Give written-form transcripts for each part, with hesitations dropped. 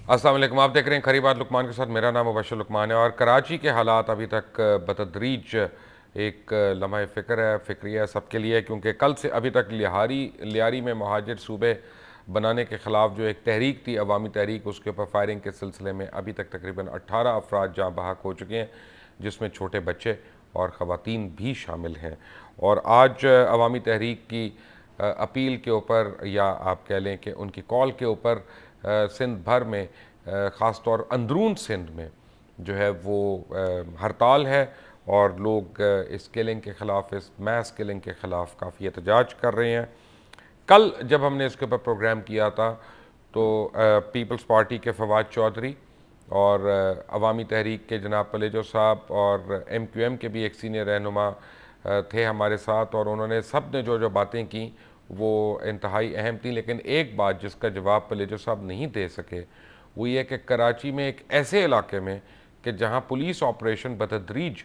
अस्सलाम वालेकुम। आप देख रहे हैं खरी बात लुकमान के साथ। मेरा नाम मुबशर लुकमान है और कराची के हालात अभी तक बतदरीज एक लम्हा फ़िक्र है, फ़िक्रिया है सबके लिए, क्योंकि कल से अभी तक लियारी में महाजिर सूबे बनाने के ख़िलाफ़ जो एक तहरीक थी, अवामी तहरीक, उसके ऊपर फायरिंग के सिलसिले में अभी तक तकरीबन 18 अफराद जाँ बहक हो चुके हैं, जिसमें छोटे बच्चे और ख़वातीन भी शामिल हैं। और आज अवामी तहरीक की अपील के ऊपर, या आप कह लें कि उनकी कॉल के ऊपर, सिंध भर में ख़ास तौर अंदरून सिंध में जो है वो हड़ताल है और लोग इस किलिंग के ख़िलाफ़, इस मैस किलिंग के ख़िलाफ़ काफ़ी एहतजाज कर रहे हैं। कल जब हमने इसके ऊपर प्रोग्राम किया था तो पीपल्स पार्टी के फवाद चौधरी और अवामी तहरीक के जनाब पलेजो साहब और MQM के भी एक सीनियर रहनुमा थे हमारे साथ, और उन्होंने सब ने जो जो बातें की वो इंतहाई अहम थी। लेकिन एक बात जिसका जवाब पलेजो साहब नहीं दे सके वो ये कि कराची में एक ऐसे इलाके में कि जहाँ पुलिस ऑपरेशन बतदरीज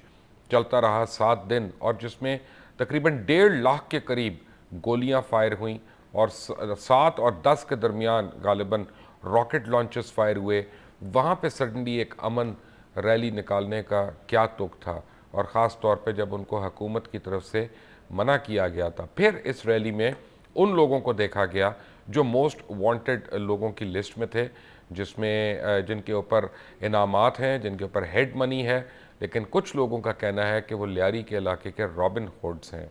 चलता रहा 7 दिन, और जिसमें तकरीबन 1.5 लाख के करीब गोलियां फायर हुई और 7 और 10 के दरमियान गालिबन रॉकेट लॉन्चेस फायर हुए, वहाँ पे सडनली एक अमन रैली निकालने का क्या तुक था, और ख़ास तौर पे जब उनको हुकूमत की तरफ से मना किया गया था। फिर इस रैली में उन लोगों को देखा गया जो मोस्ट वांटेड लोगों की लिस्ट में थे, जिसमें जिनके ऊपर इनामात हैं, जिनके ऊपर हेड मनी है, लेकिन कुछ लोगों का कहना है कि वो लियारी के इलाके के रॉबिन हुड्स हैं।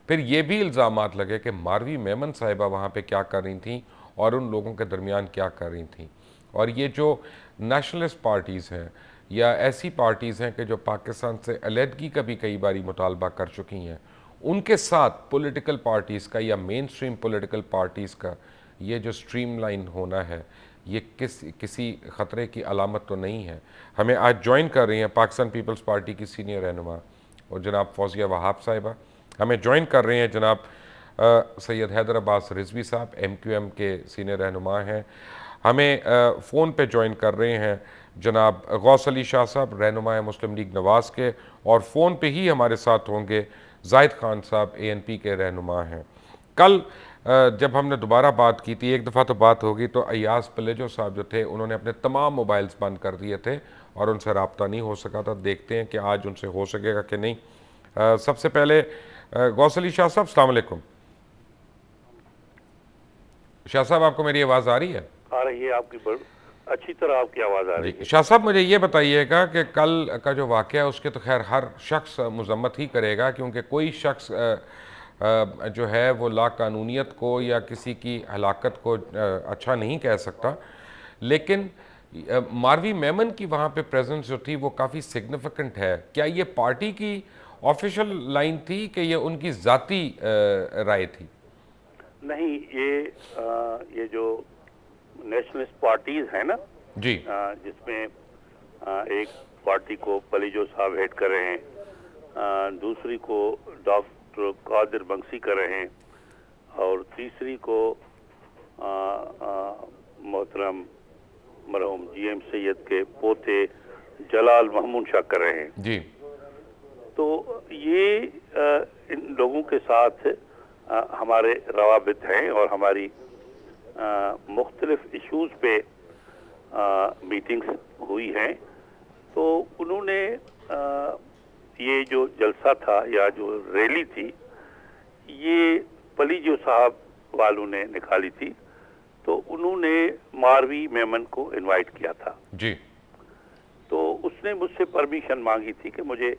फिर ये भी इल्ज़ामात लगे कि मारवी मेमन साहिबा वहाँ पे क्या कर रही थी और उन लोगों के दरमियान क्या कर रही थी। और ये जो नेशनलिस्ट पार्टीज़ हैं या ऐसी पार्टीज़ हैं कि जो पाकिस्तान से अलहदगी का भी कई बारी मुतालबा कर चुकी हैं, उनके साथ पॉलिटिकल पार्टीज़ का या मेन स्ट्रीम पॉलिटिकल पार्टीज़ का ये जो स्ट्रीम लाइन होना है, ये किसी ख़तरे की अलामत तो नहीं है। हमें आज ज्वाइन कर रही हैं पाकिस्तान पीपल्स पार्टी की सीनियर रहनुमा और जनाब फौजिया वहाब साहिबा। हमें ज्वाइन कर रहे हैं जनाब सैयद हैदर अब्बास रिजवी साहब, MQM के सीनियर रहनुमा हैं। हमें फ़ोन पे ज्वाइन कर रहे हैं जनाब गौस अली शाह साहब, रहनुमा मुस्लिम लीग नवाज़ के, और फ़ोन पे ही हमारे साथ होंगे जाहिद खान साहब, ANP के रहनुमा हैं। कल जब हमने दोबारा बात की थी, एक दफ़ा तो बात होगी, तो अयाज पलेजो साहब जो थे उन्होंने अपने तमाम मोबाइल्स बंद कर दिए थे और उनसे रब्ता नहीं हो सका था। देखते हैं कि आज उनसे हो सकेगा कि नहीं। सबसे पहले गौस अली शाह साहब, अस्सलाम वालेकुम। शाह साहब, आपको मेरी आवाज़ आ रही है? आ रही है, आपकी अच्छी तरह आपकी आवाज़ आ जी रही है। शाह साहब, मुझे ये बताइएगा कि कल का जो वाक़या है उसके तो खैर हर शख्स मजम्मत ही करेगा, क्योंकि कोई शख्स जो है वो लाकानूनियत को या किसी की हलाकत को अच्छा नहीं कह सकता। लेकिन मारवी मेमन की वहाँ पे प्रेजेंस जो थी वो काफ़ी सिग्निफिकेंट है। क्या ये पार्टी की ऑफिशियल लाइन थी कि ये उनकी ज़ाती राय थी? नहीं, ये जो नेशनलिस्ट पार्टीज हैं ना, जी जिसमें एक पार्टी को पलीजो साहब हेड कर रहे हैं, दूसरी को डॉक्टर कादिर बंसी कर रहे हैं, और तीसरी को मोहतरम मरहूम GM सैयद के पोते जलाल महमूद शाह कर रहे हैं। जी तो ये इन लोगों के साथ हमारे रवाबित हैं और हमारी मुख्तलिफ इश्यूज पे मीटिंग्स हुई हैं। तो उन्होंने ये जो जलसा था या जो रैली थी, ये पलीजो साहब वालों ने निकाली थी। तो उन्होंने मारवी मेमन को इनवाइट किया था। जी तो उसने मुझसे परमिशन मांगी थी कि मुझे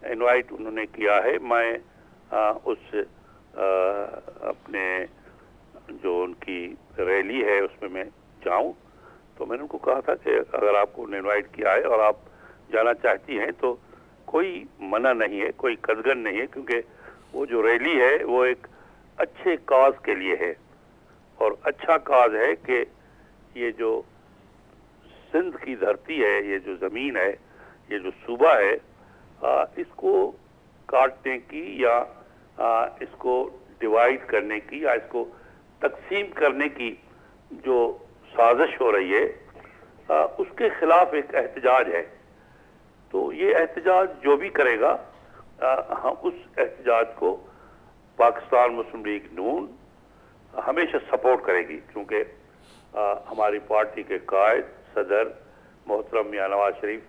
इनवाइट उन्होंने किया है, मैं उस अपने जो उनकी रैली है उसमें मैं जाऊं। तो मैंने उनको कहा था कि अगर आपको इनवाइट किया है और आप जाना चाहती हैं तो कोई मना नहीं है, कोई कदगन नहीं है, क्योंकि वो जो रैली है वो एक अच्छे काज के लिए है। और अच्छा काज है कि ये जो सिंध की धरती है, ये जो ज़मीन है, ये जो सूबा है, इसको काटने की या इसको डिवाइड करने की या इसको तकसीम करने की जो साजिश हो रही है, उसके खिलाफ एक एहतजाज है। तो ये एहतजाज जो भी करेगा, हम उस एहतजाज को पाकिस्तान मुस्लिम लीग नून हमेशा सपोर्ट करेगी, क्योंकि हमारी पार्टी के कायद صدر محترم میاں نواز شریف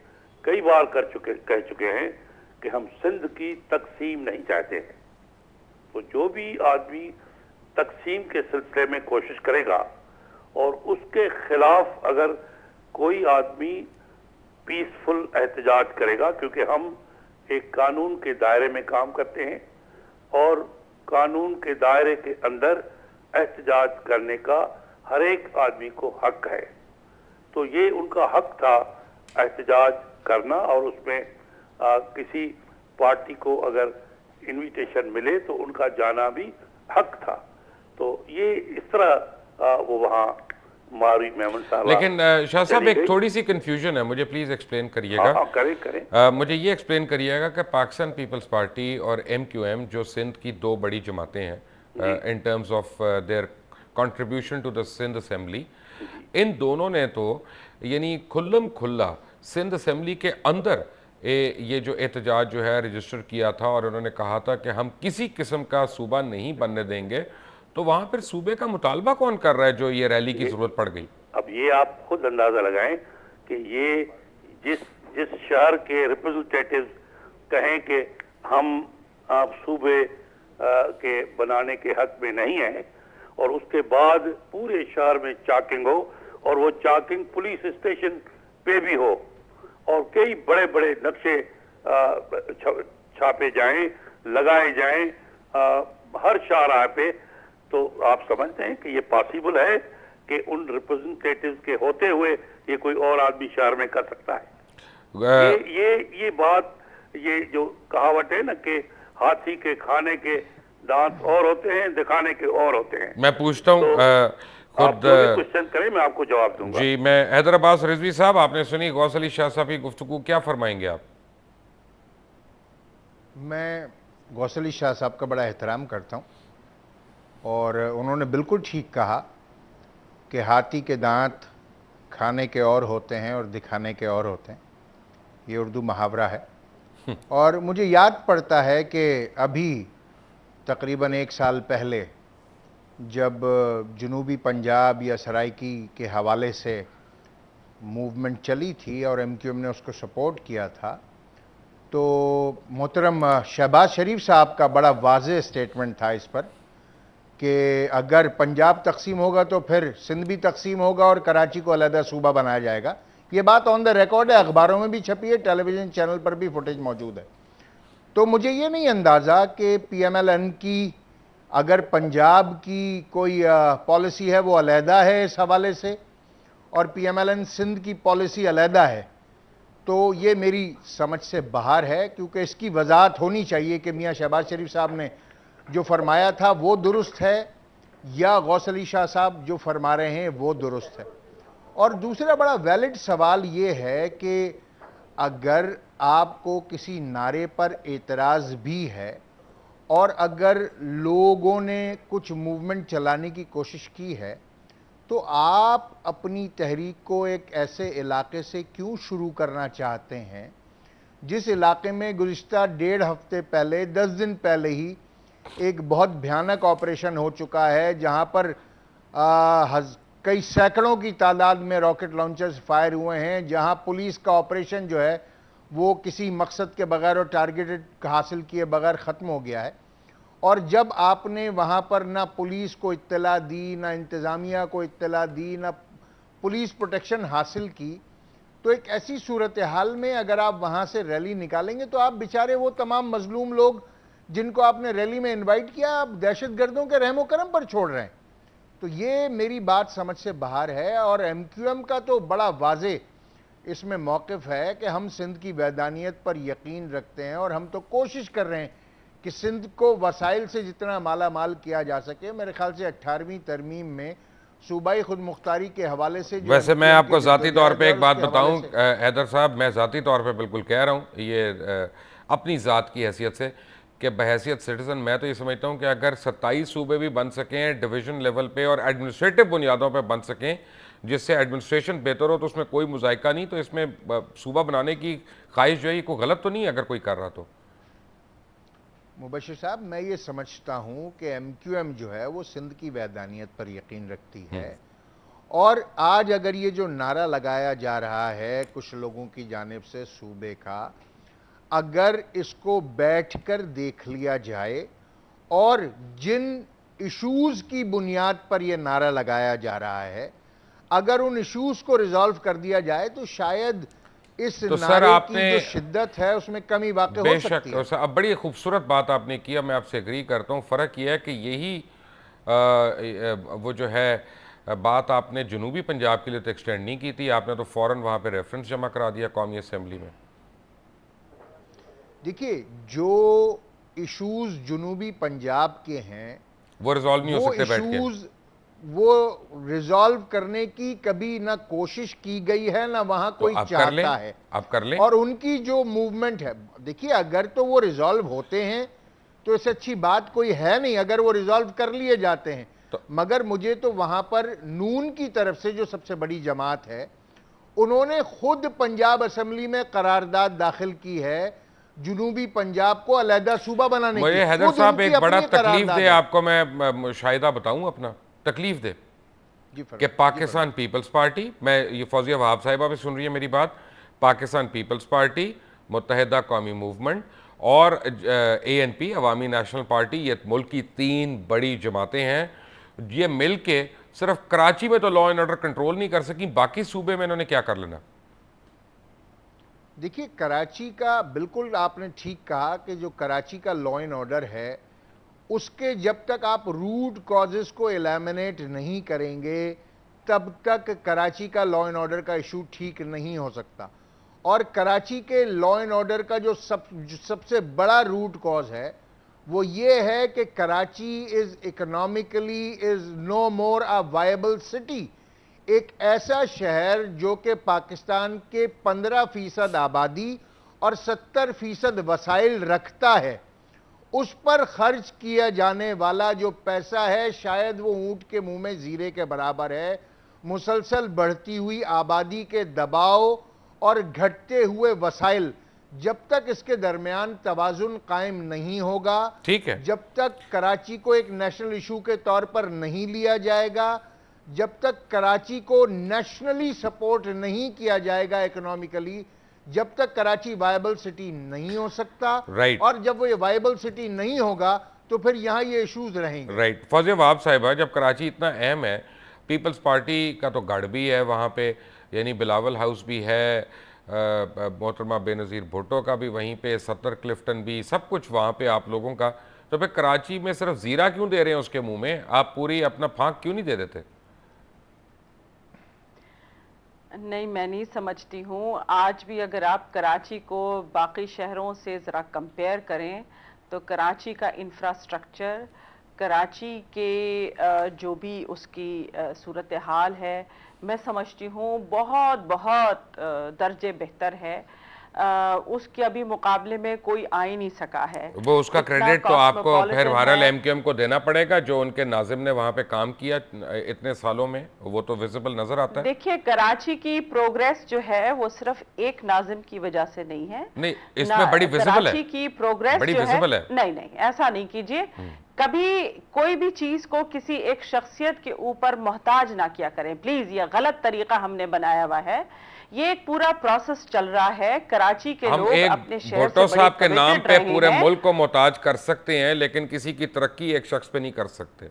کئی بار کہہ چکے ہیں کہ ہم سندھ کی تقسیم نہیں چاہتے ہیں. تو جو بھی آدمی تقسیم کے سلسلے میں کوشش کرے گا اور اس کے خلاف اگر کوئی آدمی پیسفل احتجاج کرے گا، کیونکہ ہم ایک قانون کے دائرے میں کام کرتے ہیں اور قانون کے دائرے کے اندر احتجاج کرنے کا ہر ایک آدمی کو حق ہے، تو یہ ان کا حق تھا احتجاج کرنا، اور اس میں کسی پارٹی کو اگر انویٹیشن ملے تو ان کا جانا بھی حق تھا. تو یہ اس طرح وہ وہاں ماروی میمن صاحب. لیکن شاہ صاحب ایک تھوڑی سی کنفیوژن ہے، مجھے پلیز ایکسپلین کریے گا. ہاں کریں. مجھے یہ ایکسپلین کریے گا کہ پاکستان پیپلز پارٹی اور ایم کیو ایم جو سندھ کی دو بڑی جماعتیں ہیں in terms of their contribution to the Sindh assembly, ان دونوں نے تو یعنی کھلم کھلا سندھ اسمبلی کے اندر یہ جو احتجاج جو ہے رجسٹر کیا تھا، اور انہوں نے کہا تھا کہ ہم کسی قسم کا صوبہ نہیں بننے دیں گے. تو وہاں پھر صوبے کا مطالبہ کون کر رہا ہے جو یہ ریلی کی ضرورت پڑ گئی؟ اب یہ آپ خود اندازہ لگائیں کہ یہ جس شہر کے ریپرزنٹیٹیو کہیں کہ ہم آپ صوبے کے بنانے کے حق میں نہیں ہیں، اور اس کے بعد پورے شہر میں چاکنگ ہو، اور وہ چاکنگ پولیس اسٹیشن پہ بھی ہو، اور کئی بڑے بڑے نقشے چھاپے جائیں، لگائے جائیں ہر شاہراہ پہ، تو آپ سمجھتے ہیں کہ یہ پاسیبل ہے کہ ان ریپرزنٹیٹیو کے ہوتے ہوئے یہ کوئی اور آدمی شہر میں کر سکتا ہے؟ یہ بات، یہ جو کہاوت ہے نا کہ ہاتھی کے کھانے کے دانت اور ہوتے ہیں، دکھانے کے اور ہوتے ہیں. میں پوچھتا ہوں آپ جو بھی کوشچن کریں میں آپ کو جواب دوں گا. جی، میں حیدر عباس رضوی صاحب، آپ نے سنی غوث علی شاہ صاحب کی گفتگو، کیا فرمائیں گے آپ؟ میں غوث علی شاہ صاحب کا بڑا احترام کرتا ہوں، اور انہوں نے بالکل ٹھیک کہا کہ ہاتھی کے دانت کھانے کے اور ہوتے ہیں اور دکھانے کے اور ہوتے ہیں. یہ اردو محاورہ ہے. اور مجھے یاد پڑتا ہے کہ ابھی تقریباً 1 سال پہلے جب جنوبی پنجاب یا سرائکی کے حوالے سے موومنٹ چلی تھی اور ایم کیو ایم نے اس کو سپورٹ کیا تھا، تو محترم شہباز شریف صاحب کا بڑا واضح سٹیٹمنٹ تھا اس پر کہ اگر پنجاب تقسیم ہوگا تو پھر سندھ بھی تقسیم ہوگا اور کراچی کو علیحدہ صوبہ بنایا جائے گا. یہ بات آن دا ریکارڈ ہے، اخباروں میں بھی چھپی ہے، ٹیلی ویژن چینل پر بھی فوٹیج موجود ہے. تو مجھے یہ نہیں اندازہ کہ پی ایم ایل این کی اگر پنجاب کی کوئی پالیسی ہے وہ علیحدہ ہے اس حوالے سے، اور P M L N Sindh کی پالیسی علیحدہ ہے، تو یہ میری سمجھ سے باہر ہے. کیونکہ اس کی وضاحت ہونی چاہیے کہ میاں شہباز شریف صاحب نے جو فرمایا تھا وہ درست ہے یا غوث علی شاہ صاحب جو فرما رہے ہیں وہ درست ہے. اور دوسرا بڑا ویلڈ سوال یہ ہے کہ اگر آپ کو کسی نعرے پر اعتراض بھی ہے اور اگر لوگوں نے کچھ موومنٹ چلانے کی کوشش کی ہے، تو آپ اپنی تحریک کو ایک ایسے علاقے سے کیوں شروع کرنا چاہتے ہیں جس علاقے میں گزشتہ 1.5 ہفتے پہلے 10 دن پہلے ہی ایک بہت بھیانک آپریشن ہو چکا ہے، جہاں پر کئی سینکڑوں کی تعداد میں راکٹ لانچرز فائر ہوئے ہیں، جہاں پولیس کا آپریشن جو ہے وہ کسی مقصد کے بغیر اور ٹارگیٹڈ حاصل کیے بغیر ختم ہو گیا ہے. اور جب آپ نے وہاں پر نہ پولیس کو اطلاع دی، نہ انتظامیہ کو اطلاع دی، نہ پولیس پروٹیکشن حاصل کی، تو ایک ایسی صورتحال میں اگر آپ وہاں سے ریلی نکالیں گے تو آپ بیچارے وہ تمام مظلوم لوگ جن کو آپ نے ریلی میں انوائٹ کیا، آپ دہشت گردوں کے رحم و کرم پر چھوڑ رہے ہیں. تو یہ میری بات سمجھ سے باہر ہے. اور ایم کیو ایم کا تو بڑا واضح اس میں موقف ہے کہ ہم سندھ کی وحدانیت پر یقین رکھتے ہیں، اور ہم تو کوشش کر رہے ہیں کہ سندھ کو وسائل سے جتنا مالا مال کیا جا سکے. میرے خیال سے 18ویں ترمیم میں صوبائی خود مختاری کے حوالے سے جو ویسے میں آپ کو ذاتی طور پہ ایک بات بتاؤں حیدر صاحب، میں ذاتی طور پہ بالکل کہہ رہا ہوں یہ اپنی ذات کی حیثیت سے کہ بحیثیت سٹیزن میں تو یہ سمجھتا ہوں کہ اگر 27 صوبے بھی بن سکیں ڈویژن لیول پہ اور ایڈمنسٹریٹو بنیادوں پہ بن سکیں جس سے ایڈمنسٹریشن بہتر ہو تو اس میں کوئی مذائقہ نہیں. تو اس میں صوبہ بنانے کی خواہش جو ہے یہ کوئی غلط تو نہیں ہے اگر کوئی کر رہا تو؟ مبشر صاحب، میں یہ سمجھتا ہوں کہ ایم کیو ایم جو ہے وہ سندھ کی وحدانیت پر یقین رکھتی ہے، اور آج اگر یہ جو نعرہ لگایا جا رہا ہے کچھ لوگوں کی جانب سے صوبے کا، اگر اس کو بیٹھ کر دیکھ لیا جائے اور جن ایشوز کی بنیاد پر یہ نعرہ لگایا جا رہا ہے اگر ان ایشوز کو ریزالو کر دیا جائے تو شاید اس تو سر نعرے آپ کی نے جو شدت ہے اس میں کمی واقع بے ہو شک سکتی ہے۔ اب بڑی خوبصورت بات آپ نے کیا، میں آپ سے اگری کرتا ہوں۔ فرق یہ ہے کہ یہی وہ جو ہے بات آپ نے جنوبی پنجاب کے لیے تو ایکسٹینڈ نہیں کی تھی، آپ نے تو فوراً وہاں پہ ریفرنس جمع کرا دیا قومی اسمبلی میں۔ دیکھیے جو ایشوز جنوبی پنجاب کے ہیں وہ ریزالو نہیں ہو وہ سکتے بیٹھ کے؟ ایشوز وہ ریزالو کرنے کی کبھی نہ کوشش کی گئی ہے نہ وہاں تو کوئی آپ کر لیں، چاہتا ہے، آپ کر لیں۔ اور ان کی جو موومنٹ ہے، دیکھیے اگر تو وہ ریزالو ہوتے ہیں تو اس سے اچھی بات کوئی ہے نہیں اگر وہ ریزالو کر لیے جاتے ہیں، مگر مجھے تو وہاں پر نون کی طرف سے جو سب سے بڑی جماعت ہے انہوں نے خود پنجاب اسمبلی میں قرارداد داخل کی ہے جنوبی پنجاب کو علیحدہ صوبہ بنانے کی، مجھے حیدر خود صاحب ان کی ایک بڑا اپنی تکلیف قرارداد دے ہے۔ آپ کو میں مشاہدہ بتاؤں اپنا، تکلیف دے جی کہ پاکستان پیپلز پارٹی، میں یہ فوزیہ وہاب صاحبہ بھی سن رہی ہے میری بات، پاکستان پیپلز پارٹی، متحدہ قومی موومنٹ اور اے این پی عوامی نیشنل پارٹی، یہ ملک کی 3 بڑی جماعتیں ہیں، یہ مل کے صرف کراچی میں تو لا اینڈ آرڈر کنٹرول نہیں کر سکیں، باقی صوبے میں انہوں نے کیا کر لینا؟ دیکھیے کراچی کا بالکل آپ نے ٹھیک کہا کہ جو کراچی کا لا اینڈ آرڈر ہے اس کے جب تک آپ روٹ کازز کو ایلیمنیٹ نہیں کریں گے تب تک کراچی کا لا اینڈ آرڈر کا ایشو ٹھیک نہیں ہو سکتا، اور کراچی کے لا اینڈ آرڈر کا جو سب سے بڑا روٹ کاز ہے وہ یہ ہے کہ Karachi is economically is no more a viable city, ایک ایسا شہر جو کہ پاکستان کے 15% آبادی اور 70% وسائل رکھتا ہے، اس پر خرچ کیا جانے والا جو پیسہ ہے شاید وہ اونٹ کے منہ میں زیرے کے برابر ہے۔ مسلسل بڑھتی ہوئی آبادی کے دباؤ اور گھٹتے ہوئے وسائل، جب تک اس کے درمیان توازن قائم نہیں ہوگا، ٹھیک ہے، جب تک کراچی کو ایک نیشنل ایشو کے طور پر نہیں لیا جائے گا، جب تک کراچی کو نیشنلی سپورٹ نہیں کیا جائے گا اکنامکلی، جب تک کراچی وائبل سٹی نہیں ہو سکتا، رائٹ اور جب وہ یہ وائبل سٹی نہیں ہوگا تو پھر یہاں یہ ایشوز رہیں گے۔ رائٹ فوزیہ وہاب صاحبہ، جب کراچی اتنا اہم ہے، پیپلز پارٹی کا تو گڑھ بھی ہے وہاں پہ، یعنی بلاول ہاؤس بھی ہے، محترمہ بے نظیر بھٹو کا بھی وہیں پہ، ستر کلفٹن بھی، سب کچھ وہاں پہ آپ لوگوں کا، تو پھر کراچی میں صرف زیرہ کیوں دے رہے ہیں اس کے منہ میں؟ آپ پوری اپنا پھانک کیوں نہیں دے دیتے؟ نہیں، میں نہیں سمجھتی ہوں۔ آج بھی اگر آپ کراچی کو باقی شہروں سے ذرا کمپیئر کریں تو کراچی کا انفراسٹرکچر، کراچی کے جو بھی اس کی صورتحال ہے، میں سمجھتی ہوں بہت بہت درجے بہتر ہے۔ اس کے ابھی مقابلے میں کوئی آ ہی نہیں سکا ہے۔ وہ اس کا اتنا کریڈٹ تو آپ کو پھر کاسموپولیٹن بہرحال ہے۔ ایم کیو ایم کو دینا پڑے گا، جو ان کے ناظم نے وہاں پہ کام کیا اتنے سالوں میں، وہ تو ویزیبل نظر آتا ہے۔ دیکھیے کراچی کی پروگریس جو ہے وہ صرف ایک ناظم کی وجہ سے نہیں ہے، نہیں، اس میں بڑی ویزیبل ہے، کراچی کی پروگریس بڑی جو ویزیبل ہے۔ نہیں ایسا نہیں کیجئے، کبھی کوئی بھی چیز کو کسی ایک شخصیت کے اوپر محتاج نہ کیا کریں پلیز، یہ غلط طریقہ ہم نے بنایا ہوا ہے۔ یہ ایک پورا پروسیس چل رہا ہے، کراچی کے ہم لوگ ایک اپنے شہر سے بھٹو بڑے صاحب کے نام کمیٹڈ پہ رہے پورے ہیں۔ ملک کو محتاج کر سکتے ہیں، لیکن کسی کی ترقی ایک شخص پہ نہیں کر سکتے۔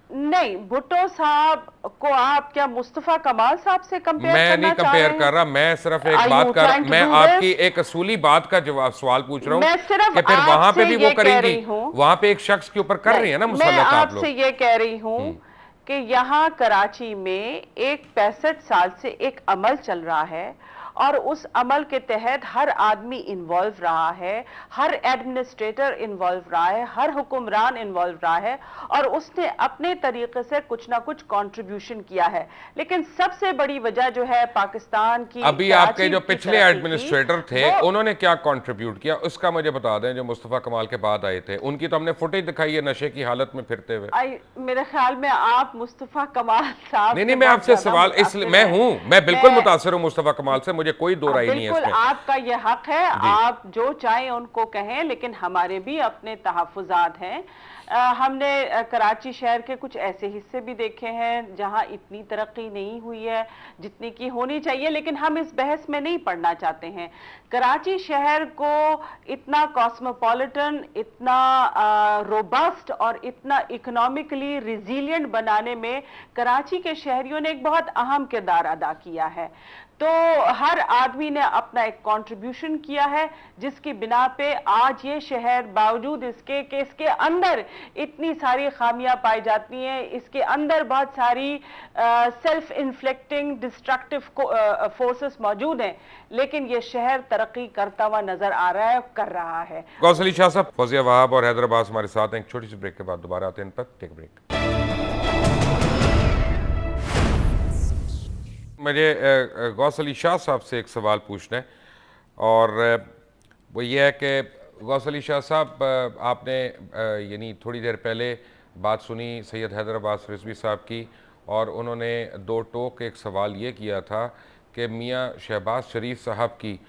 نہیں، بھٹو صاحب کو آپ کیا مصطفیٰ کمال صاحب سے کمپیئر میں نہیں کرنا چاہ کمپیئر رہے کر ہیں؟ رہا، میں صرف ایک Are بات you کر trying to میں do آپ this? کی ایک اصولی بات کا جواب سوال پوچھ رہا میں ہوں صرف کہ پھر آپ وہاں پہ سے بھی یہ وہ کریں کہہ گی، رہی ہوں، وہاں پہ ایک شخص کے اوپر کر رہی ہیں نا میں مسلط آپ آپ لوگ۔ سے یہ کہہ رہی ہوں کہ یہاں کراچی میں ایک 65 سال سے ایک عمل چل رہا ہے، اور اس عمل کے تحت ہر آدمی انوالو رہا ہے، ہر ایڈمنسٹریٹر انوالو رہا ہے، ہر حکمران انوالو رہا ہے، اور اس نے اپنے طریقے سے کچھ نہ کچھ کنٹریبیوشن کیا ہے۔ لیکن سب سے بڑی وجہ جو ہے پاکستان کی، ابھی آپ کے جو کراچی کی پچھلے ترقی کی، ایڈمنسٹریٹر تھے وہ انہوں نے کیا کنٹریبیوٹ کیا، اس کا مجھے بتا دیں، جو مصطفیٰ کمال کے بعد آئے تھے، ان کی تو ہم نے فوٹیج دکھائی ہے نشے کی حالت میں پھرتے ہوئے۔ میرے خیال میں آپ مصطفیٰ کمال صاحب نہیں، میں آپ سے سوال اس لیے میں ہوں، میں بالکل متاثر ہوں مصطفیٰ کمال سے، مجھے مجھے کوई दो राय नहीं है बिल्कुल इसमें। आपका ये हक है, आप जो चाहें उनको कहें, लेकिन हमारे भी अपने तहफ़्फ़ुज़ात हैं। हमने कराची शहर के कुछ ऐसे हिस्से भी देखे हैं जहां इतनी तरक्की नहीं हुई है जितनी की होनी चाहिए, लेकिन हम इस बहस में नहीं पड़ना चाहते हैं। कराची शहर को इतना कॉस्मोपॉलिटन, इतना रोबस्ट और इतना इकोनॉमिकली रिजिलियंट बनाने में कराची के शहरियों ने एक बहुत अहम किरदार अदा किया है। तो हर आदमी ने अपना एक कंट्रीब्यूशन किया है, जिसकी बिना पे आज ये शहर बावजूद इसके कि इसके अंदर इतनी सारी खामियां पाई जाती हैं, इसके अंदर बहुत सारी सेल्फ इन्फ्लिक्टिंग डिस्ट्रक्टिव फोर्सेस मौजूद हैं, लेकिन ये शहर तरक्की करता हुआ नजर आ रहा है, कर रहा है। गौस अली शाह साहब, फौजिया वहाब और हैदर अब्बास हमारे साथ हैं। एक छोटी सी ब्रेक के बाद दोबारा आते हैं इन पर। Take break. मुझे गौस अली शाह साहब से एक सवाल पूछना है, और वो ये है कि गौस अली शाह साहब, आपने यानी थोड़ी देर पहले बात सुनी सैयद हैदर अब्बास रिजवी साहब की, और उन्होंने दो टोक एक सवाल ये किया था कि मियाँ शहबाज शरीफ साहब की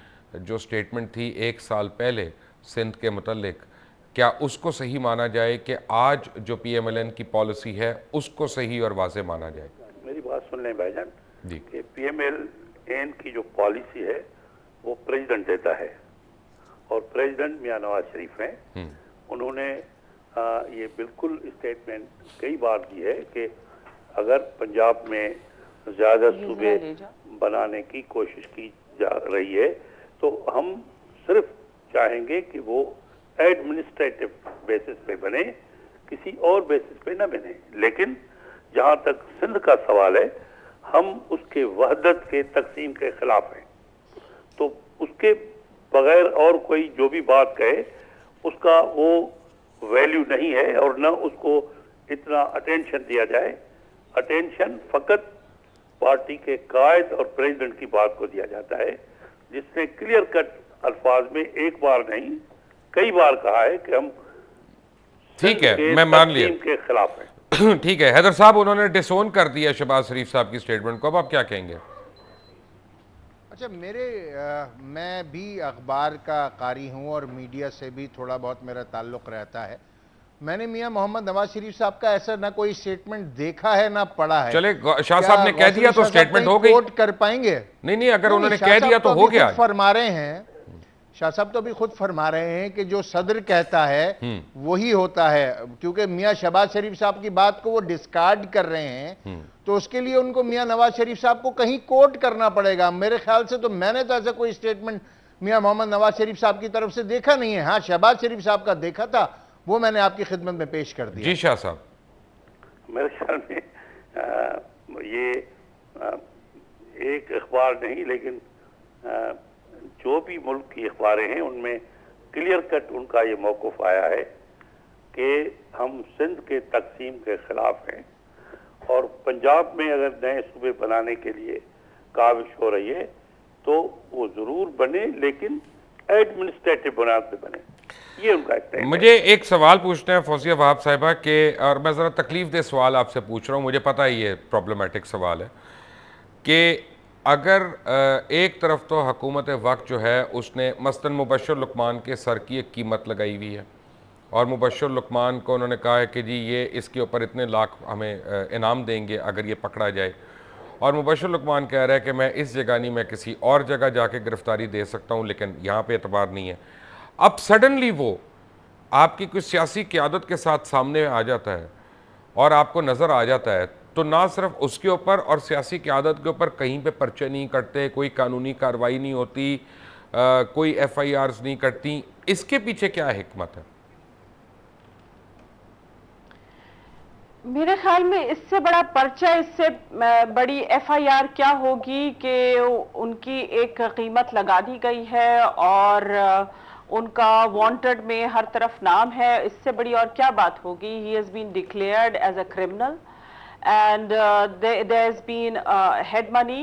जो स्टेटमेंट थी 1 साल पहले सिंध के मुतल्लिक, क्या उसको सही माना जाए कि आज जो PMLN की पॉलिसी है उसको सही और वाज़ेह माना जाए? मेरी बात सुन लें भाईजान जी। कि PMLN की जो पॉलिसी है वो प्रेसिडेंट देता है, और प्रेसिडेंट मियां नवाज शरीफ हैं। उन्होंने ये बिल्कुल स्टेटमेंट कई बार दी है कि अगर पंजाब में ज़्यादा सूबे बनाने की कोशिश की जा रही है तो हम सिर्फ चाहेंगे कि वो एडमिनिस्ट्रेटिव बेसिस पे बने, किसी और बेसिस पे ना बने। लेकिन जहाँ तक सिंध का सवाल है, हम उसके वहदत के तकसीम के खिलाफ हैं। तो उसके बगैर और कोई जो भी बात कहे उसका वो वैल्यू नहीं है, और न उसको इतना अटेंशन दिया जाए। अटेंशन फकत पार्टी के कायद और प्रेसिडेंट की बात को दिया जाता है, जिसने क्लियर कट अल्फाज में एक बार नहीं कई बार कहा है कि हम ठीक है, मैं मान लिया के खिलाफ हैं। ठीक है हैदर साहब, उन्होंने डिसोन कर दिया शहबाज शरीफ साहब की स्टेटमेंट को, अब आप क्या कहेंगे? अच्छा, मैं भी अखबार का कारी हूँ और मीडिया से भी थोड़ा बहुत मेरा ताल्लुक़ रहता है। मैंने मियां मोहम्मद नवाज शरीफ साहब का ऐसा ना कोई स्टेटमेंट देखा है ना पढ़ा है। चले, शाह साहब ने कह दिया तो स्टेटमेंट हो गई। कोट कर पाएंगे? नहीं, अगर उन्होंने कह दिया तो हो गया। फरमा रहे हैं, शाह साहब तो अभी खुद फरमा रहे हैं कि जो सदर कहता है वही होता है, क्योंकि मियां शहबाज शरीफ साहब की बात को वो डिस्कार्ड कर रहे हैं, तो उसके लिए उनको मियां नवाज शरीफ साहब को कहीं कोट करना पड़ेगा। मेरे ख्याल से तो मैंने तो ऐसा कोई स्टेटमेंट मियां मोहम्मद नवाज शरीफ साहब की तरफ से देखा नहीं है। हाँ, शहबाज शरीफ साहब का देखा था, वो मैंने आपकी खिदमत में पेश कर दिया। जी शाह साहब, मेरे ख्याल में ये एक अखबार नहीं, लेकिन जो भी मुल्क की अखबारें हैं उनमें क्लियर कट उनका ये मौक़िफ़ आया है कि हम सिंध के तकसीम के खिलाफ हैं, और पंजाब में अगर नए सूबे बनाने के लिए काविश हो रही है तो वो ज़रूर बने, लेकिन एडमिनिस्ट्रेटिव बुनियाद पे बने। ये उनका एक मुझे एक सवाल पूछना है फौजिया वहाब साहिबा के, और मैं ज़रा तकलीफ दे सवाल आपसे पूछ रहा हूँ, मुझे पता है ये प्रॉब्लमेटिक सवाल है, कि अगर एक तरफ तो हुकूमत वक्त जो है उसने मसलन मुबश्शिर लुकमान के सर की एक कीमत लगाई हुई है, और मुबश्शिर लुकमान को उन्होंने कहा है कि जी ये इसके ऊपर इतने लाख हमें इनाम देंगे अगर ये पकड़ा जाए, और मुबश्शिर लुकमान कह रहा है कि मैं इस जगह नहीं, मैं किसी और जगह जाके गिरफ्तारी दे सकता हूँ, लेकिन यहाँ पे एतबार नहीं है। अब सडनली वो आपकी कुछ सियासी क़यादत के साथ सामने आ जाता है और आपको नज़र आ जाता है, तो ना सिर्फ उसके ऊपर और सियासी क़यादत के ऊपर कहीं पे पर्चे नहीं कटते, कोई कानूनी कार्रवाई नहीं होती, कोई FIRs नहीं कटती, इसके पीछे क्या हिकमत है? मेरे ख्याल में इससे बड़ा पर्चा, इससे बड़ी FIR क्या होगी कि उनकी एक कीमत लगा दी गई है और उनका वांटेड में हर तरफ नाम है। इससे बड़ी और क्या बात होगी? He has been declared as a criminal and there has been head money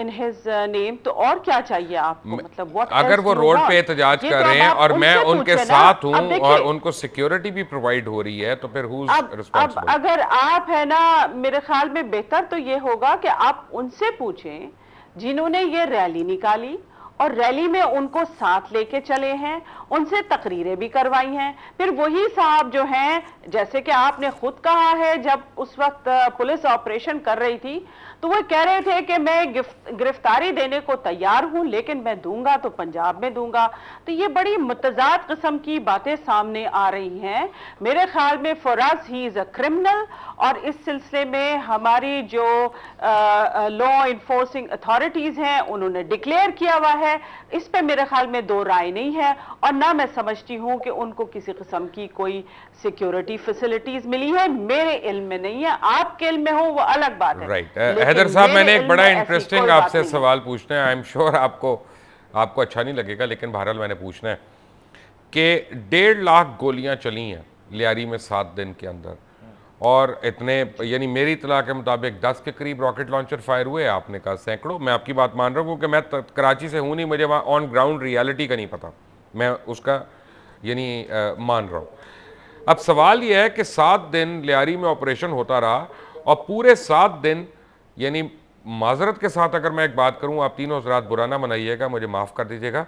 in his name. तो और क्या चाहिए आपको? मतलब अगर वो रोड पे एहतजाज कर रहे हैं और मैं उनके साथ हूं और उनको सिक्योरिटी भी प्रोवाइड हो रही है, तो फिर हु इज रिस्पांसिबल? अब अगर आप है ना, मेरे ख्याल में बेहतर तो ये होगा कि आप उनसे पूछें जिन्होंने ये रैली निकाली और रैली में उनको साथ लेके चले हैं, उनसे तकरीरें भी करवाई हैं। फिर वही साहब जो हैं, जैसे कि आपने खुद कहा है, जब उस वक्त पुलिस ऑपरेशन कर रही थी तो वो कह रहे थे कि मैं गिरफ्तारी देने को तैयार हूं, लेकिन मैं दूंगा तो पंजाब में दूंगा। तो ये बड़ी मुतजाद किस्म की बातें सामने आ रही हैं। मेरे ख्याल में for us he is a criminal, और इस सिलसिले में हमारी जो लॉ इन्फोर्सिंग अथॉरिटीज हैं उन्होंने डिक्लेयर किया हुआ है। इस पे मेरे ख्याल में दो राय नहीं है, और ना मैं समझती हूं कि उनको किसी किस्म की कोई सिक्योरिटी फैसिलिटीज मिली है। मेरे इल्म में नहीं है, आपके इल्म में हो वो अलग बात है। राइट लेकिन हैदर साहब, मेरे मैंने एक इल्म बड़ा में ऐसी इंटरेस्टिंग कोई बात आपसे नहीं है। सवाल पूछना है। आई एम श्योर आपको अच्छा नहीं लगेगा, लेकिन बहरहाल मैंने पूछना है कि 1.5 लाख गोलियां चली हैं लियारी में 7 दिन के अंदर, और इतने, यानी मेरी इतला के मुताबिक 10 के करीब रॉकेट लॉन्चर फायर हुए। आपने कहा सैकड़ों। मैं आपकी बात मान रहा हूँ क्योंकि मैं कराची से हूँ नहीं, मुझे वहाँ ऑन ग्राउंड रियलिटी का नहीं पता, मैं उसका यानी मान रहा हूँ। अब सवाल यह है कि 7 दिन लियारी में ऑपरेशन होता रहा, और पूरे 7 दिन, यानी माजरत के साथ अगर मैं एक बात करूँ, आप तीनों हज़रात बुरा ना मनाइएगा, मुझे माफ़ कर दीजिएगा,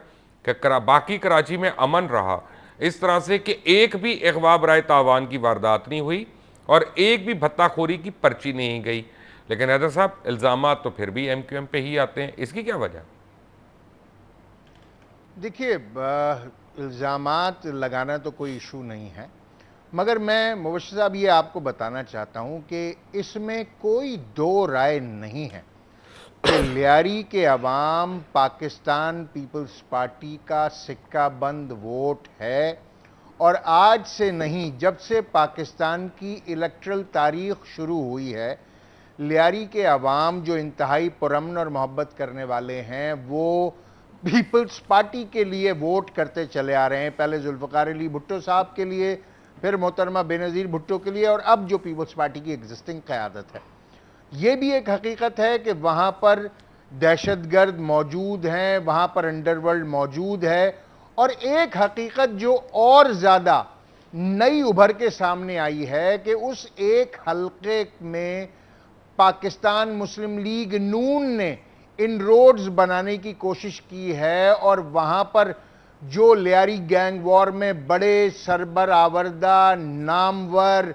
कि बाकी कराची में अमन रहा इस तरह से कि एक भी अगवा बराए तावान की वारदात नहीं हुई और एक भी भत्ताखोरी की पर्ची नहीं गई। लेकिन हैदर साहब, इल्ज़ामात तो फिर भी MQM पे ही आते हैं, इसकी क्या वजह? देखिए, इल्ज़ामात लगाना तो कोई इशू नहीं है, मगर मैं मुबश्शिर साहब ये आपको बताना चाहता हूँ कि इसमें कोई दो राय नहीं है कि लियारी के अवाम पाकिस्तान पीपल्स पार्टी का सिक्का बंद वोट है, और आज से नहीं, जब से पाकिस्तान की इलेक्ट्रल तारीख शुरू हुई है, लियारी के अवाम जो इंतहाई पुरअमन और मोहब्बत करने वाले हैं वो पीपल्स पार्टी के लिए वोट करते चले आ रहे हैं। पहले जुल्फ़िकार अली भुट्टो साहब के लिए, फिर मोहतरमा बेनज़ीर भुट्टो के लिए, और अब जो पीपल्स पार्टी की एग्जिस्टिंग क़यादत है। ये भी एक हकीकत है कि वहाँ पर दहशतगर्द मौजूद हैं, वहाँ पर अंडरवर्ल्ड मौजूद है, और एक हकीकत जो और ज़्यादा नई उभर के सामने आई है कि उस एक हल्के में पाकिस्तान मुस्लिम लीग नून ने इन रोड्स बनाने की कोशिश की है, और वहाँ पर जो लियारी गैंग वॉर में बड़े सरबर आवरदा नामवर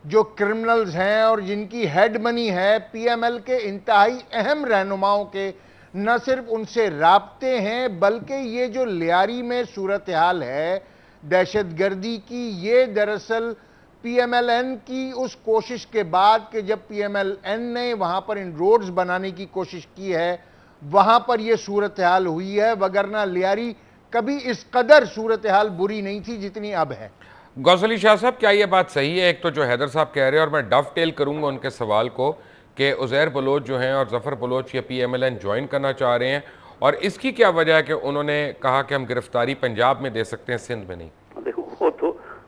जो क्रिमिनल्स हैं और जिनकी हेड मनी है PML के इंतहाई अहम रहनुमाओं के, न सिर्फ उनसे राब्ते हैं, बल्कि ये जो लियारी में सूरत हाल है दहशतगर्दी की, ये दरअसल PMLN की उस कोशिश के बाद कि जब PMLN ने वहाँ पर इन रोड्स बनाने की कोशिश की है, वहाँ पर ये सूरत हाल हुई है, वगरना लियारी कभी इस कदर सूरत हाल बुरी नहीं थी जितनी अब है। गौस अली शाह साहब, क्या ये बात सही है? एक तो जो हैदर साहब कह रहे हैं, और मैं डफटेल करूंगा उनके सवाल को, कि उज़ैर बलोच जो हैं और ज़फ़र बलोच ये PMLN ज्वाइन करना चाह रहे हैं, और इसकी क्या वजह है कि उन्होंने कहा कि हम गिरफ्तारी पंजाब में दे सकते हैं, सिंध में नहीं? देखो,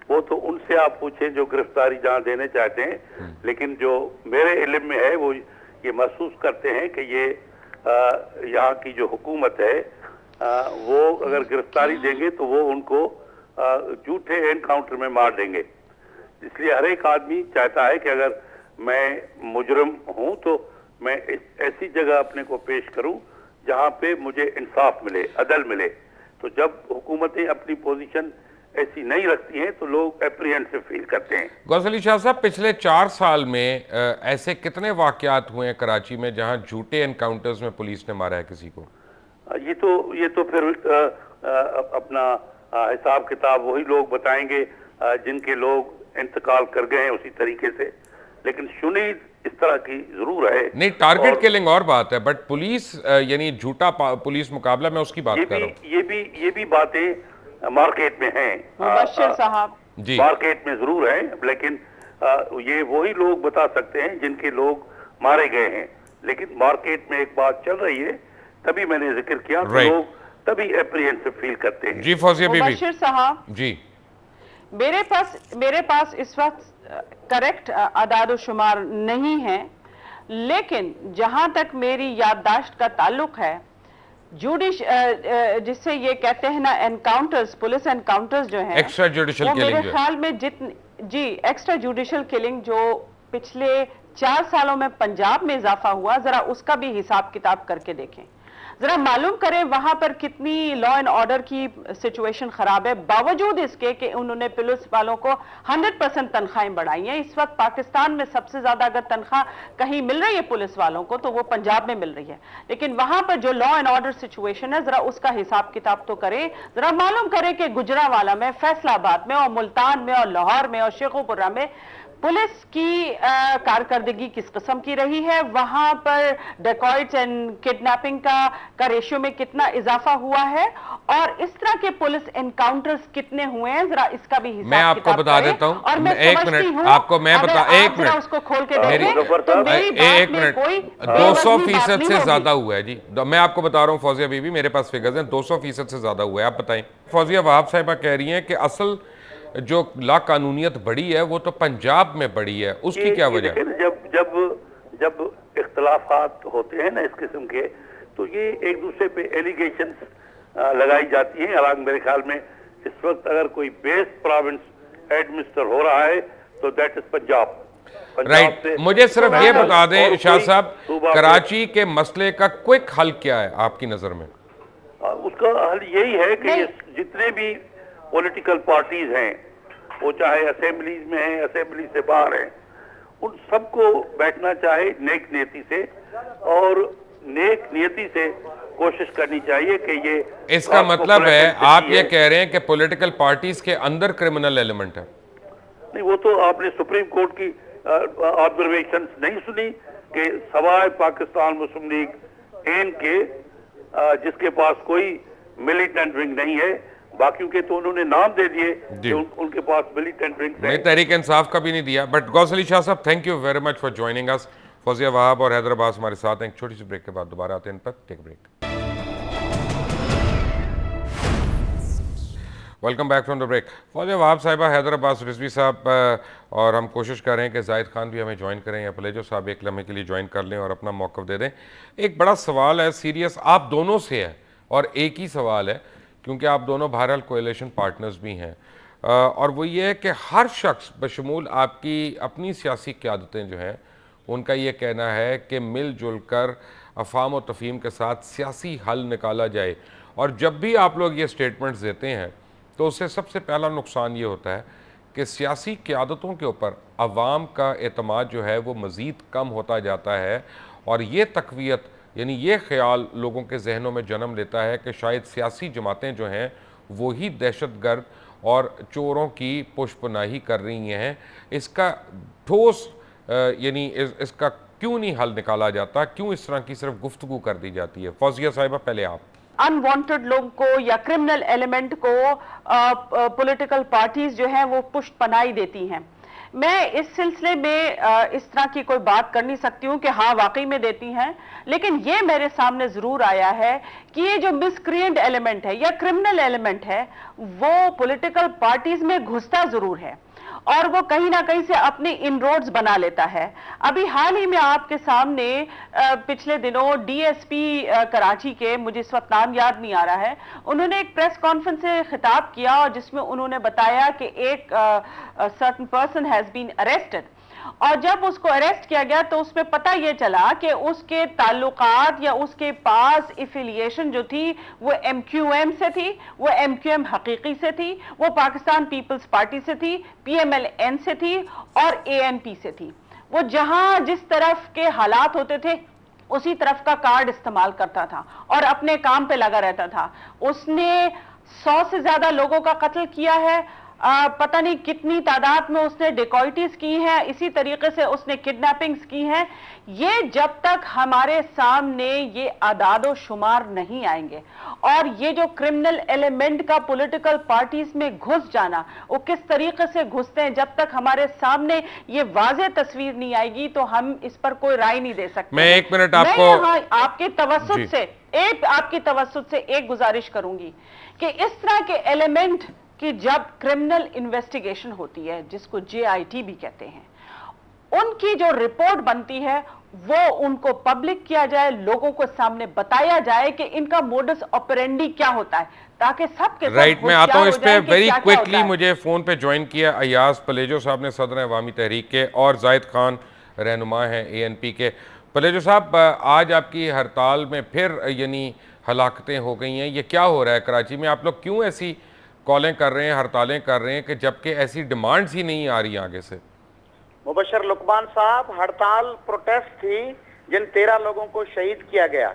वो तो उनसे आप पूछें जो गिरफ्तारी जहाँ देने चाहते हैं, लेकिन जो मेरे इल्म में है वो ये महसूस करते हैं कि ये यहाँ की जो हुकूमत है वो अगर गिरफ्तारी देंगे तो वो उनको झूठे एनकाउंटर में मार देंगे। इसलिए हर एक आदमी चाहता है कि अगर मैं मुजरिम हूं तो मैं ऐसी जगह अपने को पेश करूं जहां पे मुझे इंसाफ मिले, अदल मिले। तो जब हुकूमतें अपनी पोजीशन ऐसी नहीं रखती हैं तो लोग एप्रीहेंसिव फील करते हैं। गौस अली शाह साहब, पिछले 4 साल में ऐसे कितने वाकयात हुए हैं कराची में जहां झूठे एनकाउंटर्स में पुलिस ने मारा है किसी को? ये तो फिर अपना हिसाब किताब वही लोग बताएंगे जिनके लोग इंतकाल कर गए हैं उसी तरीके से, लेकिन शुनीद इस तरह की जरूर है। नहीं, टारगेट किलिंग और बात है, बट पुलिस यानी झूठा पुलिस मुकाबला में उसकी बात कर रहा हूं। ये भी बातें मार्केट में हैं, मुबश्शिर साहब जी, मार्केट में जरूर है, लेकिन ये वही लोग बता सकते हैं जिनके लोग मारे गए हैं। लेकिन मार्केट में एक बात चल रही है, तभी मैंने जिक्र किया कि लोग तभी एप्रीहेंसिव फील करते हैं। जी फौजिया बीबी। मुबश्शिर साहब जी, मेरे पास इस वक्त करेक्ट अदाद शुमार नहीं है, लेकिन जहां तक मेरी याददाश्त का ताल्लुक है, जिससे ये कहते हैं ना एनकाउंटर्स, पुलिस एनकाउंटर्स जो हैं, एक्स्ट्रा जुडिशियल वो किलिंग मेरे ख्याल में एक्स्ट्रा जुडिशियल किलिंग जो पिछले 4 सालों में पंजाब में इजाफा हुआ, जरा उसका भी हिसाब किताब करके देखें। जरा मालूम करें वहां पर कितनी लॉ एंड ऑर्डर की सिचुएशन खराब है, बावजूद इसके कि उन्होंने पुलिस वालों को 100% तनख्वाहें बढ़ाई हैं। इस वक्त पाकिस्तान में सबसे ज्यादा अगर तनख्वाह कहीं मिल रही है पुलिस वालों को तो वो पंजाब में मिल रही है, लेकिन वहां पर जो लॉ एंड ऑर्डर सिचुएशन है जरा उसका हिसाब किताब तो करें। जरा मालूम करें कि गुजरांवाला में, फैसलाबाद में और मुल्तान में और लाहौर में और शेखुपुरा में पुलिस की कारकर्दगी किस किस्म की रही है, वहां पर डेकॉइट्स एंड किडनैपिंग का रेशियो में कितना इजाफा हुआ है, और इस तरह के पुलिस एनकाउंटर्स कितने हुए हैं, जरा इसका भी हिसाब मैं आपको बता देता हूं। और मैं एक मिनट आपको मैं बता, एक मिनट उसको खोल के देखें तो मेरी एक बात में मिनट, कोई 200% से ज्यादा हुआ है जी। मैं आपको बता रहा हूं फौजिया बीबी, मेरे पास फिगर्स हैं, 200% से ज्यादा हुआ है। आप बताएं। फौजिया वहाब साहिबा कह रही हैं कि असल जो ला कानूनियत बढ़ी है वो तो पंजाब में बढ़ी है, उसकी क्या वजह है? जब इख्तलाफात होते हैं ना इस किस्म के, तो ये एक दूसरे पे एलिगेशंस लगाई जाती हैं। हालांकि मेरे ख्याल में इस वक्त अगर कोई बेस्ट प्रोविंस एडमिनिस्टर हो रहा है तो दैट इज पंजाब। राइट, मुझे सिर्फ ये बता दें शाह साहब, कराची के मसले का क्विक हल क्या है आपकी नजर में? उसका हल यही है कि जितने भी पॉलिटिकल पार्टीज हैं, वो चाहे असेंबलीज में हैं, असेंबली से बाहर हैं, उन सबको बैठना चाहे नेक नीयति से, और नेक नीयति से कोशिश करनी चाहिए कि ये इसका मतलब है आप ये कह रहे हैं कि पॉलिटिकल पार्टीज के अंदर क्रिमिनल एलिमेंट है? नहीं, वो तो आपने सुप्रीम कोर्ट की ऑब्जर्वेशंस नहीं सुनी कि सवाए पाकिस्तान मुस्लिम लीग एन के जिसके पास कोई मिलिटेंट विंग नहीं है, बाकियों के तो उन्होंने नाम दे दिए कि उनके पास मिलिटेंट विंग है। तहरीक इंसाफ का भी नहीं दिया। बट गौस अली शाह साहब, thank you very much for joining us. Fauzia Wahab और हैदर अब्बास हमारे साथ हैं। एक छोटी सी ब्रेक के बाद दोबारा आते हैं इन पर। Take break. Welcome back from the break. Fauzia Wahab Sahiba, Haider Abbas Rizvi साहब, और हम कोशिश कर रहे हैं कि जाहिद खान भी हमें ज्वाइन करें या पलेजो साहब एक लम्हे के लिए ज्वाइन कर लें और अपना मौक़िफ़ दे दें। एक बड़ा सवाल है, सीरियस, आप दोनों से है, और एक ही सवाल है क्योंकि आप दोनों बहरहाल कोएलिशन पार्टनर्स भी हैं, और वो ये है कि हर शख्स बशमूल आपकी अपनी सियासी क़यादतें जो हैं उनका ये कहना है कि मिलजुल कर अफ़ाम व तफ़हीम के साथ सियासी हल निकाला जाए। और जब भी आप लोग ये स्टेटमेंट्स देते हैं तो उससे सबसे पहला नुकसान ये होता है कि सियासी क़यादतों के ऊपर अवाम का एतमाद जो है वो मज़ीद कम होता जाता है, और ये तक़वियत यानी ये ख़्याल लोगों के जहनों में जन्म लेता है कि शायद सियासी जमातें जो हैं वही दहशतगर्द और चोरों की पुष्पनाही कर रही हैं। इसका ठोस यानी इसका क्यों नहीं हल निकाला जाता, क्यों इस तरह की सिर्फ गुफ्तगू कर दी जाती है? फौजिया साहिबा, पहले आप। अनवांटेड लोग को या क्रिमिनल एलिमेंट को पॉलिटिकल पार्टीज जो हैं वो पुष्ट पनाही देती हैं। मैं इस सिलसिले में इस तरह की कोई बात कर नहीं सकती हूं कि हाँ वाकई में देती हैं, लेकिन ये मेरे सामने जरूर आया है कि ये जो मिसक्रिएंट एलिमेंट है या क्रिमिनल एलिमेंट है वो पॉलिटिकल पार्टीज में घुसता जरूर है, और वो कहीं ना कहीं से अपने इनरोड्स बना लेता है। अभी हाल ही में आपके सामने पिछले दिनों डीएसपी कराची के, मुझे इस वक्त नाम याद नहीं आ रहा है, उन्होंने एक प्रेस कॉन्फ्रेंस से खिताब किया और जिसमें उन्होंने बताया कि एक certain person has been arrested, और जब उसको अरेस्ट किया गया तो उसमें पता ये चला कि उसके ताल्लुकात या उसके पास एफिलिएशन जो थी वो एमक्यूएम से थी, वो एमक्यूएम हकीकी से थी, वो पाकिस्तान पीपल्स पार्टी से थी, पीएमएलएन से थी और एएनपी से थी। वो जहां जिस तरफ के हालात होते थे उसी तरफ का कार्ड इस्तेमाल करता था और अपने काम पे लगा रहता था। उसने 100 से ज्यादा लोगों का कत्ल किया है, पता नहीं कितनी तादाद में उसने डिकॉइटीज की हैं, इसी तरीके से उसने किडनैपिंग्स की हैं। ये जब तक हमारे सामने ये आदादो शुमार नहीं आएंगे और ये जो क्रिमिनल एलिमेंट का पॉलिटिकल पार्टीज में घुस जाना, वो किस तरीके से घुसते हैं, जब तक हमारे सामने ये वाज़ेह तस्वीर नहीं आएगी तो हम इस पर कोई राय नहीं दे सकते। मैं एक मिनट आपको आपके तवस्सुत से एक गुजारिश करूंगी कि इस तरह के एलिमेंट कि जब क्रिमिनल इन्वेस्टिगेशन होती है, जिसको जेआईटी भी कहते हैं, उनकी जो रिपोर्ट बनती है वो उनको पब्लिक किया जाए, लोगों को सामने बताया जाए कि इनका मोडस ऑपरेंडी क्या होता है, ताकि सबके राइट मैं आता हूं इस पे वेरी क्विकली। मुझे फोन पे ज्वाइन किया अयाज पलेजो साहब ने, सदर अवामी तहरीक के, और जाहिद खान रहनुमा ہیں ANP کے. پلیجو صاحب آج آپ کی ہڑتال میں پھر یعنی ہلاکتیں ہو گئی ہیں, یہ کیا ہو رہا ہے کراچی میں؟ آپ لوگ کیوں ایسی کالیں کر رہے ہیں, ہڑتالیں کر رہے ہیں کہ جبکہ ایسی ڈیمانڈز ہی نہیں آ رہی آگے سے؟ مبشر لقمان صاحب, ہڑتال پروٹیسٹ تھی جن 13 لوگوں کو شہید کیا گیا.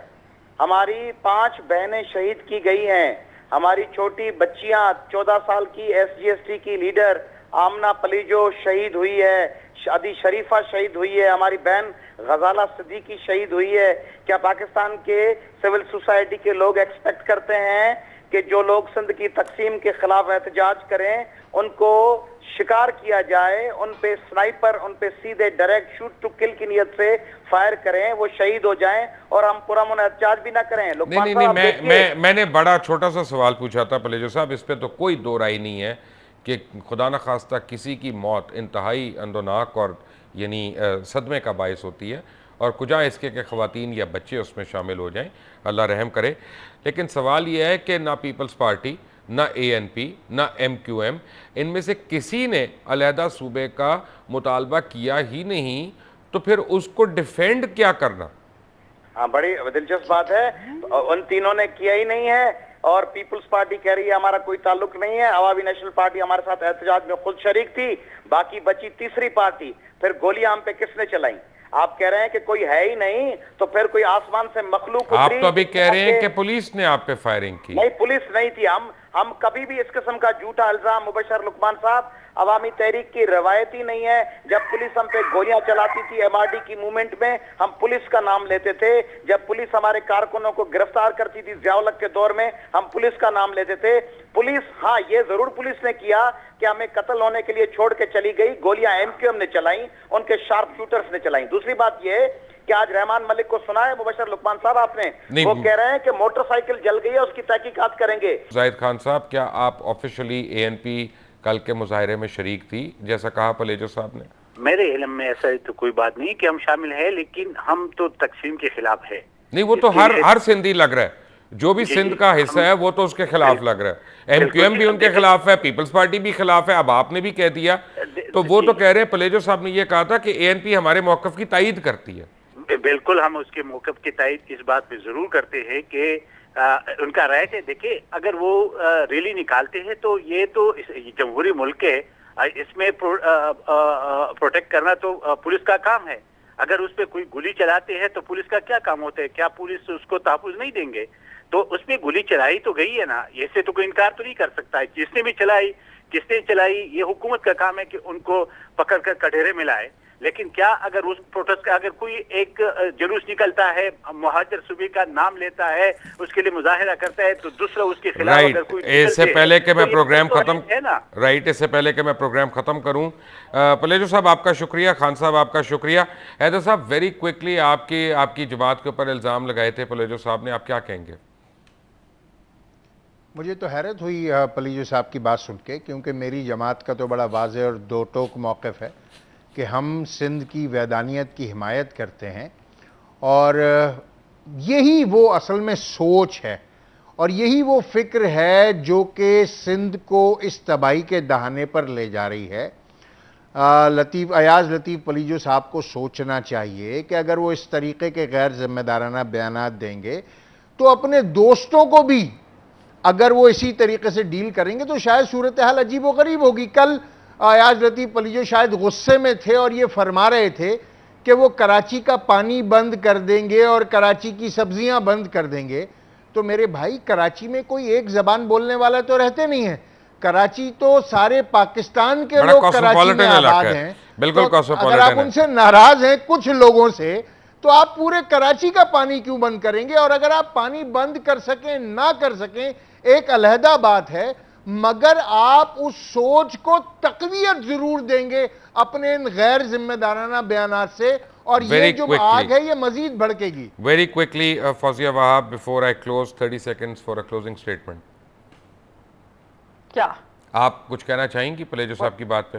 ہماری 5 بہنیں شہید کی گئی ہیں. ہماری چھوٹی بچیاں 14 سال کی SGST کی لیڈر آمنہ پلیجو شہید ہوئی ہے, شادی شریفہ شہید ہوئی ہے, ہماری بہن غزالہ صدیقی شہید ہوئی ہے. کیا پاکستان کے سول سوسائٹی کے لوگ ایکسپیکٹ کرتے ہیں کہ جو لوگ سندھ کی تقسیم کے خلاف احتجاج کریں ان کو شکار کیا جائے, ان پہ سنائپر, ان پہ سیدھے ڈائریکٹ شوٹ ٹو کل کی نیت سے فائر کریں, وہ شہید ہو جائیں اور ہم پرامن احتجاج بھی نہ کریں؟ نہیں, میں نے بڑا چھوٹا سا سوال پوچھا تھا پلیجو صاحب, اس پہ تو کوئی دو رائے نہیں ہے کہ خدا نخواستہ کسی کی موت انتہائی اندوناک اور یعنی صدمے کا باعث ہوتی ہے, اور کجا اس کے کہ خواتین یا بچے اس میں شامل ہو جائیں, اللہ رحم کرے. لیکن سوال یہ ہے کہ نہ پیپلز پارٹی, نہ ANP, نہ MQM, ان میں سے کسی نے علیحدہ صوبے کا مطالبہ کیا ہی نہیں, تو پھر اس کو ڈیفینڈ کیا کرنا؟ ہاں, بڑی دلچسپ بات ہے. ان تینوں نے کیا ہی نہیں ہے, اور پیپلز پارٹی کہہ رہی ہے ہمارا کوئی تعلق نہیں ہے. عوامی نیشنل پارٹی ہمارے ساتھ احتجاج میں خود شریک تھی, باقی بچی تیسری پارٹی. پھر گولیاں ہم پہ کس نے چلائیں؟ آپ کہہ رہے ہیں کہ کوئی ہے ہی نہیں, تو پھر کوئی آسمان سے مخلوق آپ تو ابھی کہہ رہے ہیں کہ پولیس نے آپ پہ فائرنگ کی. نہیں, پولیس نہیں تھی. ہم کبھی بھی اس قسم کا جھوٹا الزام مبشر لقمان صاحب عوامی تحریک کی روایت ہی نہیں ہے. جب پولیس ہم پہ گولیاں چلاتی تھی MRD کی موومنٹ میں, ہم پولیس کا نام لیتے تھے. جب پولیس ہمارے کارکنوں کو گرفتار کرتی تھی ضیاء الحق کے دور میں, ہم پولیس کا نام لیتے تھے. پولیس, ہاں یہ ضرور پولیس نے کیا کہ ہمیں قتل ہونے کے لیے چھوڑ کے چلی گئی. گولیاں MQM نے چلائیں, ان کے شارپ شوٹرز نے چلائیں. دوسری بات یہ ہے کہ آج رحمان ملک کو سنا ہے مبشر لقمان صاحب آپ نے, وہ کہہ رہے ہیں کہ موٹر سائیکل جل گئی ہے, اس کی تحقیقات کریں گے. زاہد خان صاحب, کیا آپ آفیشلی ANP کل کے مظاہرے میں شریک تھی جیسا کہا پلیجو صاحب نے؟ میرے علم میں ایسا تو کوئی بات نہیں کہ ہم شامل ہیں, لیکن ہم تو تقسیم کے خلاف ہے. نہیں, وہ تو ہر سندھی لگ رہا ہے, جو بھی سندھ کا حصہ ہے وہ تو اس کے خلاف لگ رہا ہے. MQM بھی ان کے خلاف ہے, پیپلز پارٹی بھی خلاف ہے, اب آپ نے بھی کہہ دیا. تو وہ تو کہہ رہے ہیں, پلیجو صاحب نے یہ کہا تھا کہ ANP ہمارے موقف کی تائید کرتی ہے. بالکل, ہم اس کے موقف کی تائید اس بات پہ ضرور کرتے ہیں کہ ان کا رائٹ ہے. دیکھیں, اگر وہ ریلی نکالتے ہیں تو یہ تو جمہوری ملک ہے, اس میں پروٹیکٹ کرنا تو پولیس کا کام ہے. اگر اس پہ کوئی گولی چلاتے ہیں تو پولیس کا کیا کام ہوتا ہے؟ کیا پولیس اس کو تحفظ نہیں دیں گے؟ تو اس میں گولی چلائی تو گئی ہے نا, ایسے تو کوئی انکار تو نہیں کر سکتا ہے. جس نے بھی چلائی, کس نے چلائی, یہ حکومت کا کام ہے کہ ان کو پکڑ کر کٹہرے میں لائے. لیکن کیا اگر اس پروٹیسٹ کا اگر کوئی ایک جلوس نکلتا ہے, مہاجر صوبے کا نام لیتا ہے, اس کے لیے مظاہرہ کرتا ہے, تو دوسرا اس کے خلاف اگر کوئی اس سے پہلے کہ میں پروگرام ختم کروں, پلیجو صاحب آپ کا شکریہ, خان صاحب آپ کا شکریہ. حیدر صاحب ویری کوئکلی, آپ کی جماعت کے اوپر الزام لگائے تھے پلیجو صاحب نے, آپ کیا کہیں گے؟ مجھے تو حیرت ہوئی پلیجو صاحب کی بات سن کے, کیونکہ میری جماعت کا تو بڑا واضح اور دو ٹوک موقف ہے کہ ہم سندھ کی وحدانیت کی حمایت کرتے ہیں, اور یہی وہ اصل میں سوچ ہے اور یہی وہ فکر ہے جو کہ سندھ کو اس تباہی کے دہانے پر لے جا رہی ہے. ایاز لطیف پلیجو صاحب کو سوچنا چاہیے کہ اگر وہ اس طریقے کے غیر ذمہ دارانہ بیانات دیں گے تو اپنے دوستوں کو بھی اگر وہ اسی طریقے سے ڈیل کریں گے تو شاید صورتحال عجیب و غریب ہوگی. کل ایاز لطیف پلیجو شاید غصے میں تھے اور یہ فرما رہے تھے کہ وہ کراچی کا پانی بند کر دیں گے اور کراچی کی سبزیاں بند کر دیں گے. تو میرے بھائی, کراچی میں کوئی ایک زبان بولنے والا تو رہتے نہیں ہیں. کراچی تو سارے پاکستان کے لوگ کراچی میں آباد ہیں. اگر آپ ان سے ناراض ہیں کچھ لوگوں سے, تو آپ پورے کراچی کا پانی کیوں بند کریں گے؟ اور اگر آپ پانی بند کر سکیں نہ کر سکیں ایک علیحدہ بات ہے, مگر آپ اس سوچ کو تقویت ضرور دیں گے اپنے ان غیر ذمہ دارانہ بیانات سے, اور یہ جو آگ ہے یہ مزید بھڑکے گی. Very quickly Fauzia Wahab, before I close, 30 seconds for a closing statement. کیا آپ کچھ کہنا چاہیں گی پلیجو صاحب کی بات پہ؟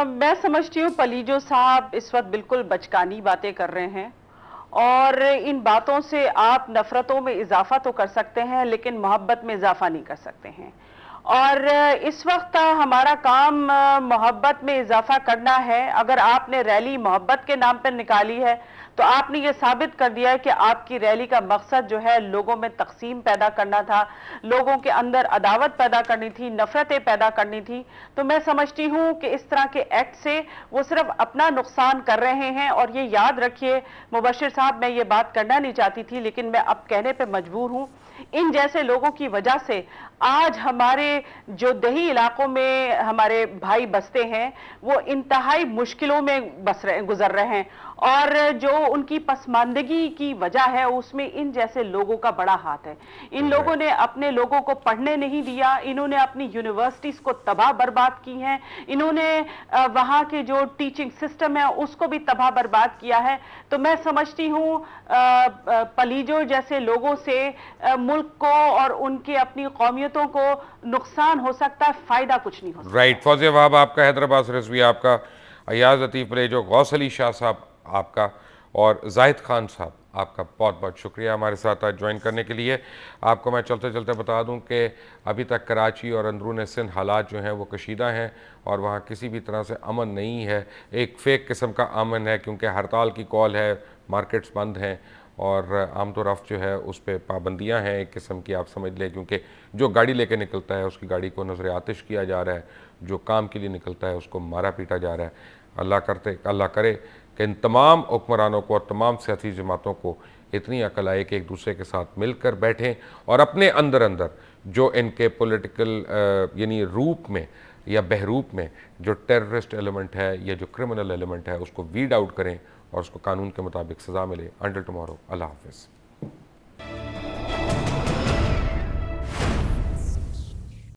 میں سمجھتی ہوں پلیجو صاحب اس وقت بالکل بچکانی باتیں کر رہے ہیں, اور ان باتوں سے آپ نفرتوں میں اضافہ تو کر سکتے ہیں لیکن محبت میں اضافہ نہیں کر سکتے ہیں. اور اس وقت ہمارا کام محبت میں اضافہ کرنا ہے. اگر آپ نے ریلی محبت کے نام پر نکالی ہے تو آپ نے یہ ثابت کر دیا ہے کہ آپ کی ریلی کا مقصد جو ہے لوگوں میں تقسیم پیدا کرنا تھا, لوگوں کے اندر عداوت پیدا کرنی تھی, نفرتیں پیدا کرنی تھی. تو میں سمجھتی ہوں کہ اس طرح کے ایکٹ سے وہ صرف اپنا نقصان کر رہے ہیں. اور یہ یاد رکھیے مبشر صاحب, میں یہ بات کرنا نہیں چاہتی تھی لیکن میں اب کہنے پہ مجبور ہوں, ان جیسے لوگوں کی وجہ سے آج ہمارے جو دیہی علاقوں میں ہمارے بھائی بستے ہیں وہ انتہائی مشکلوں میں گزر رہے ہیں, اور جو ان کی پسماندگی کی وجہ ہے اس میں ان جیسے لوگوں کا بڑا ہاتھ ہے. ان لوگوں نے اپنے لوگوں کو پڑھنے نہیں دیا, انہوں نے اپنی یونیورسٹیز کو تباہ برباد کی ہیں, انہوں نے وہاں کے جو ٹیچنگ سسٹم ہے اس کو بھی تباہ برباد کیا ہے. تو میں سمجھتی ہوں پلیجو جیسے لوگوں سے ملک کو اور ان کے اپنی قومیتوں کو نقصان ہو سکتا ہے, فائدہ کچھ نہیں ہو سکتا. رائٹ, فوزیہ وہاب آپ کا, حیدرآباد سے رضوی آپ کا, ایاز لطیف پلیجو, غوث علی شاہ صاحب آپ کا, اور زاہد خان صاحب آپ کا بہت بہت شکریہ ہمارے ساتھ آج جوائن کرنے کے لیے. آپ کو میں چلتے چلتے بتا دوں کہ ابھی تک کراچی اور اندرون سندھ حالات جو ہیں وہ کشیدہ ہیں اور وہاں کسی بھی طرح سے امن نہیں ہے. ایک فیک قسم کا امن ہے کیونکہ ہڑتال کی کال ہے, مارکیٹس بند ہیں اور آمد و رفت جو ہے اس پہ پابندیاں ہیں ایک قسم کی, آپ سمجھ لیں, کیونکہ جو گاڑی لے کے نکلتا ہے اس کی گاڑی کو نظر آتش کیا جا رہا ہے, جو کام کے لیے نکلتا ہے اس کو مارا پیٹا جا رہا ہے. اللہ کرے کہ ان تمام حکمرانوں کو اور تمام سیاسی جماعتوں کو اتنی عقل آئے کہ ایک دوسرے کے ساتھ مل کر بیٹھیں اور اپنے اندر جو ان کے پولیٹیکل یعنی روپ میں یا بہروپ میں جو ٹیررسٹ ایلیمنٹ ہے یا جو کرمنل ایلیمنٹ ہے اس کو ویڈ آؤٹ کریں اور اس کو قانون کے مطابق سزا ملے. انٹل ٹمارو, اللہ حافظ.